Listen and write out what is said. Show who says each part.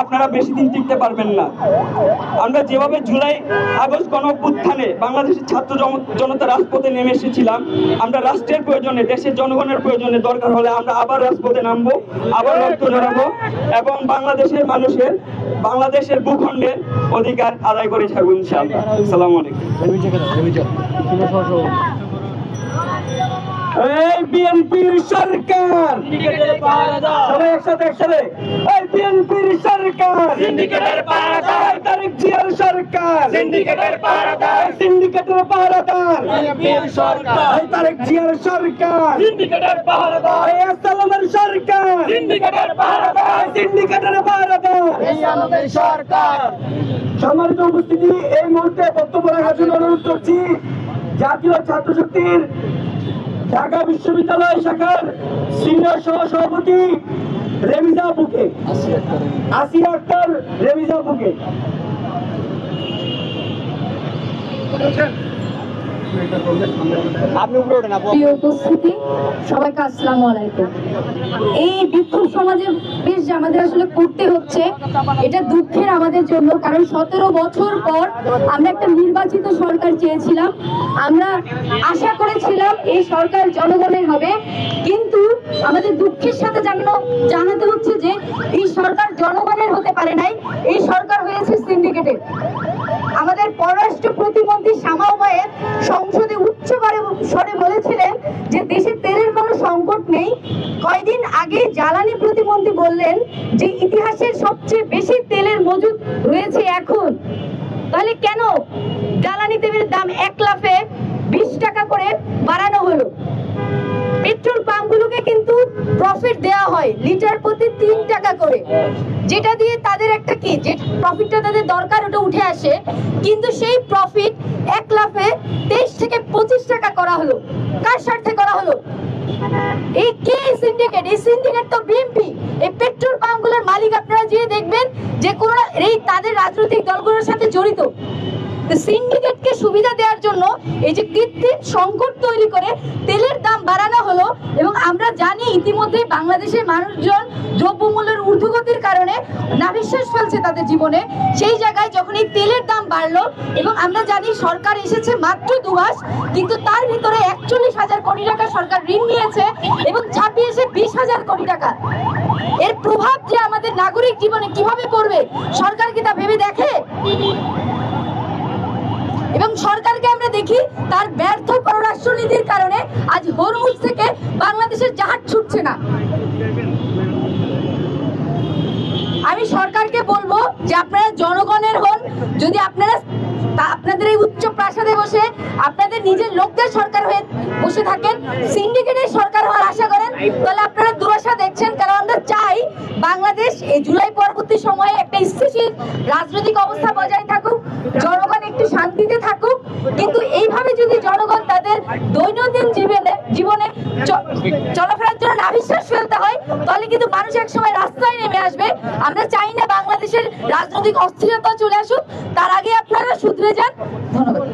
Speaker 1: আপনারা বেশি দিন টিকতে পারবেন না। আমরা যেভাবে জুলাই আগস্ট গণঅভ্যুত্থানে বাংলাদেশের ছাত্র জনতা রাজপথে নেমে এসেছিলাম, আমরা রাষ্ট্রের প্রয়োজনে, দেশের জনগণের প্রয়োজনে দরকার হলে আমরা আবার রাজপথে নামবো, আবার রক্ত জড়াবো এবং বাংলাদেশের মানুষের, বাংলাদেশের ভূখণ্ডের অধিকার আদায় করে ছাড়বো ইনশাআল্লাহ। আসসালামু আলাইকুম। এই বিএনপির সরকার, সবাই একসাথে এই বিএনপির সরকার, সিন্ডিকেটের পাহারাদার, তারেক জিয়ার সরকার, সিন্ডিকেটের পাহারাদার, সিন্ডিকেটের পাহারাদার, বিএনপির সরকার, এই তারেক জিয়ার সরকার, সিন্ডিকেটের পাহারাদার, এই আসসালামের সরকার, সিন্ডিকেটের পাহারাদার, সিন্ডিকেটের পাহারাদার, এই আমাদের সরকার। সম্মানিত উপস্থিতি, এই মুহূর্তে বক্তব্য রাখার জন্য অনুরোধ করছি জাতীয় ছাত্র শক্তির ঢাকা বিশ্ববিদ্যালয় শাখার সিনিয়র সহ-সভাপতি রেমিজা আপুকে, আসিয়া আক্তার রেমিজা আপুকে।
Speaker 2: প্রিয় উপস্থিতি, সবাইকে আসসালামু আলাইকুম। এই বিক্ষোভ সমাজে বেশ আমাদের আসলে করতে হচ্ছে, এটা দুঃখের আমাদের জন্য, কারণ 17 বছর পর আমরা একটা নির্বাচিত সরকার চেয়েছিলাম। আমরা আশা করেছিলাম এই সরকার জনগণের হবে, কিন্তু আমাদের দুঃখের সাথে জানাতে হচ্ছে যে এই সরকার জনগণের হতে পারে নাই, এই সরকার হয়েছে সিন্ডিকেটের। আমাদের পররাষ্ট্র প্রতিমন্ত্রী শামা ওবায়েদ সংসদে উচ্চ স্বরে বলেছিলেন যে দেশে তেলের কোনো সংকট নেই। কয়েকদিন আগে জ্বালানি প্রতিমন্ত্রী বললেন যে ইতিহাসের সবচেয়ে বেশি তেলের মজুদ রয়েছে এখন। তাহলে কেন জ্বালানি তেলের দাম 1 লাফে 20 টাকা করে বাড়ানো হলো? পেট্রোল পাম্পগুলোকে কিন্তু প্রফিট দেওয়া হয় লিটার প্রতি 3 টাকা করে, যেটা দিয়ে তাদের একটা কি, যে প্রফিটটা তাদের দরকার ওটা উঠে আসে, কিন্তু সেই প্রফিট 1 লাফে 23 থেকে 25 টাকা করা হলো। কার স্বার্থে করা হলো? এই কে সিন্ডিকেট? এই সিন্ডিকেট তো বিএনপি। এই পেট্রোল পাম্পগুলোর মালিক আপনারা গিয়ে দেখবেন যে কোন এই তাদের রাজনৈতিক দলগুলোর সাথে জড়িত। সিন্ডিকেটকে সুবিধা দেওয়ার জন্য এই যে কৃত্রিম সংকট তৈরি করে তেলের দাম বাড়ানো হলো, এবং আমরা জানি ইতিমধ্যে বাংলাদেশের মানুষজন দ্রব্যমূল্যের ঊর্ধ্বগতির কারণে নাভিশ্বাস ফেলছে তাদের জীবনে। সেই জায়গায় যখন এই তেলের দাম বাড়লো, এবং আমরা জানি সরকার এসেছে মাত্র 2 মাস, কিন্তু তার ভিতরে 41,000 কোটি টাকা সরকার ঋণ নিয়েছে এবং ছাপিয়েছে 20,000 কোটি টাকা। এর প্রভাব যে আমাদের নাগরিক জীবনে কিভাবে পড়বে সরকার কি তা ভেবে দেখে? এবং সরকারকে আমরা দেখি তার ব্যর্থ পররাষ্ট্রনীতির কারণে আজ হরমুজ থেকে বাংলাদেশের জাহাজ ছুটছে না। আমি সরকারকে বলবো যে আপনারা জনগণের হন, যদি আপনারা আপনাদের এই উচ্চ প্রাসাদে বসে আপনাদের নিজের লোকদের সরকার হয়ে বসে থাকেন, সিন্ডিকেটের সরকার হওয়ার আশা করেন, তাহলে আপনারা দুরাশা দেখছেন। কারণ আমরা চাই বাংলাদেশ এই জুলাই পরবর্তী সময়ে একটা স্থিতিশীল রাজনৈতিক অবস্থা বজায় থাকুক, জনগণ একটু শান্তিতে থাকুক। কিন্তু এইভাবে যদি জনগণ তাদের দৈনন্দিন জীবনে চলাফেরার জন্য নাভিশ্বাস ফেলতে হয়, তাহলে কিন্তু মানুষ একসময় রাস্তায় নেমে আসবে। আমরা চাই না বাংলাদেশের রাজনৈতিক অস্থিরতা চলে আসুক, তার আগে আপনারা শুধরে যান। ধন্যবাদ।